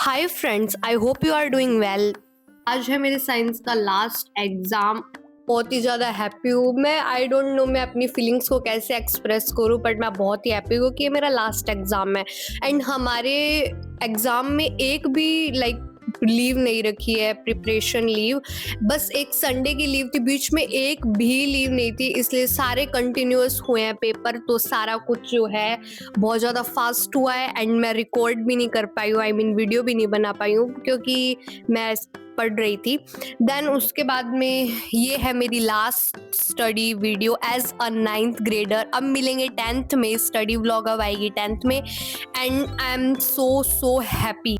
Hi friends, I hope you are doing well. आज है मेरे साइंस का लास्ट एग्जाम। बहुत ही ज़्यादा हैप्पी हूँ मैं। आई डोंट नो मैं अपनी फीलिंग्स को कैसे एक्सप्रेस करूँ, बट मैं बहुत ही हैप्पी हूँ कि ये मेरा लास्ट एग्ज़ाम है। एंड हमारे एग्ज़ाम में एक भी लीव नहीं रखी है, प्रिपरेशन लीव। बस एक संडे की लीव थी, बीच में एक भी लीव नहीं थी, इसलिए सारे कंटिन्यूअस हुए हैं पेपर। तो सारा कुछ जो है बहुत ज़्यादा फास्ट हुआ है एंड मैं रिकॉर्ड भी नहीं कर पाई हूँ, आई मीन वीडियो भी नहीं बना पाई हूँ क्योंकि मैं पढ़ रही थी। देन उसके बाद में ये है मेरी last study video as a 9th grader. अब मिलेंगे 10th में, स्टडी व्लॉग अब आएगी 10th में and I am so happy.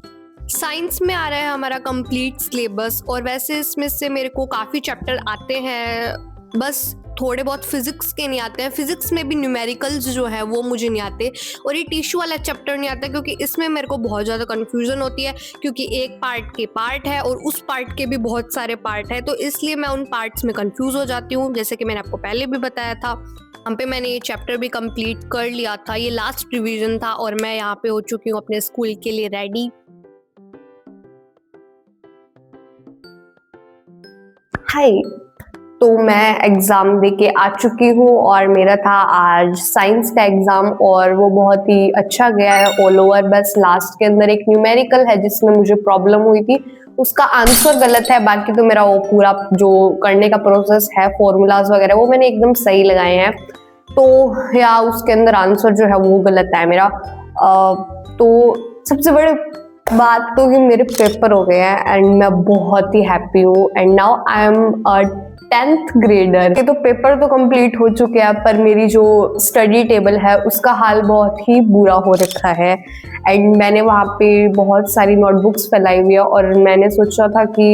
Science में आ रहा है हमारा कंप्लीट सिलेबस और वैसे इसमें से मेरे को काफ़ी चैप्टर आते हैं, बस थोड़े बहुत फिजिक्स के नहीं आते हैं। फिजिक्स में भी न्यूमेरिकल्स जो है वो मुझे नहीं आते, और ये टिश्यू वाला चैप्टर नहीं आता क्योंकि इसमें मेरे को बहुत ज़्यादा कन्फ्यूजन होती है क्योंकि एक पार्ट के पार्ट है और उस पार्ट के भी बहुत सारे पार्ट है, तो इसलिए मैं उन पार्ट्स में कन्फ्यूज़ हो जाती हूँ, जैसे कि मैंने आपको पहले भी बताया था। यहाँ पे मैंने ये चैप्टर भी कंप्लीट कर लिया था, ये लास्ट रिवीजन था और मैं यहाँ पे हो चुकी हूँ अपने स्कूल के लिए रेडी। हाय, तो मैं एग्ज़ाम दे के आ चुकी हूँ और मेरा था आज साइंस का एग्ज़ाम और वो बहुत ही अच्छा गया है ऑल ओवर। बस लास्ट के अंदर एक न्यूमेरिकल है जिसमें मुझे प्रॉब्लम हुई थी, उसका आंसर गलत है, बाकी तो मेरा वो पूरा जो करने का प्रोसेस है, फॉर्मूलाज वगैरह वो मैंने एकदम सही लगाए हैं। तो या उसके अंदर आंसर जो है वो गलत है मेरा। तो सबसे बड़े बात तो कि मेरे पेपर हो गए हैं एंड मैं बहुत ही हैप्पी हूँ and now I am a 10th grader. ये तो पेपर तो कंप्लीट हो चुके हैं पर मेरी जो स्टडी टेबल है उसका हाल बहुत ही बुरा हो रखा है एंड मैंने वहाँ पे बहुत सारी नोटबुक्स फैलाई हुई है और मैंने सोचा था कि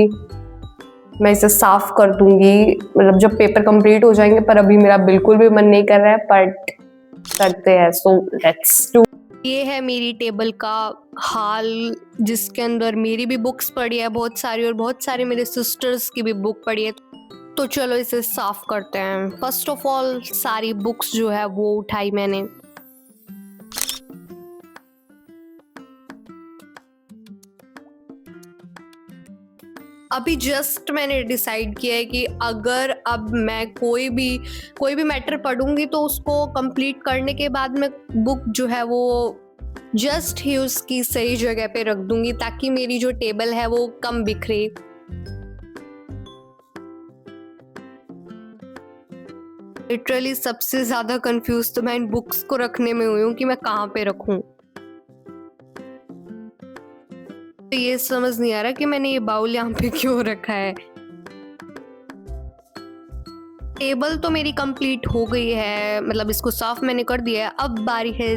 मैं इसे साफ कर दूंगी, मतलब जब पेपर कंप्लीट हो जाएंगे, पर अभी मेरा बिल्कुल भी मन नहीं कर रहा है, बट करते हैं। So let's do. ये है मेरी टेबल का हाल जिसके अंदर मेरी भी बुक्स पड़ी है बहुत सारी और बहुत सारे मेरे सिस्टर्स की भी बुक पड़ी है। तो चलो इसे साफ करते हैं। फर्स्ट ऑफ ऑल सारी बुक्स जो है वो उठाई मैंने। अभी जस्ट मैंने डिसाइड किया है कि अगर अब मैं कोई भी मैटर पढ़ूंगी तो उसको कंप्लीट करने के बाद मैं बुक जो है वो जस्ट ही उसकी सही जगह पे रख दूंगी ताकि मेरी जो टेबल है वो कम बिखरे। लिटरली सबसे ज्यादा कंफ्यूज तो मैं इन बुक्स को रखने में हुई हूँ कि मैं कहाँ पे रखूं। तो ये समझ नहीं आ रहा कि मैंने ये बाउल यहाँ पे क्यों रखा है। टेबल तो मेरी कंप्लीट हो गई है, मतलब इसको साफ मैंने कर दिया है। अब बारी है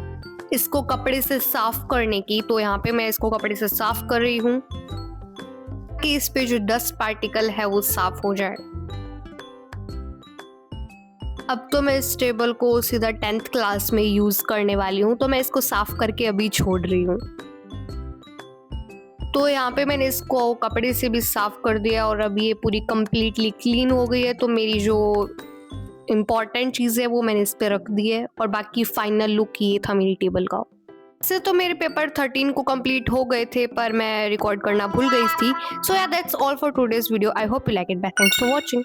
इसको कपड़े से साफ करने की, तो यहाँ पे मैं इसको कपड़े से साफ कर रही हूँ कि इस पे जो डस्ट पार्टिकल है वो साफ हो जाए। अब तो मैं इस टेबल को सीधा 10th क्लास में यूज करने वाली हूँ, तो मैं इसको साफ करके अभी छोड़ रही हूँ। तो यहाँ पे मैंने इसको कपड़े से भी साफ कर दिया और अब ये पूरी कंप्लीटली क्लीन हो गई है। तो मेरी जो इम्पॉर्टेंट चीज़ है वो मैंने इस पे रख दी है और बाकी फाइनल लुक ये था मेरी टेबल का। वैसे तो मेरे पेपर 13 को कंप्लीट हो गए थे पर मैं रिकॉर्ड करना भूल गई थी। सो या that's all for today's video. I hope you like it. Thanks for watching.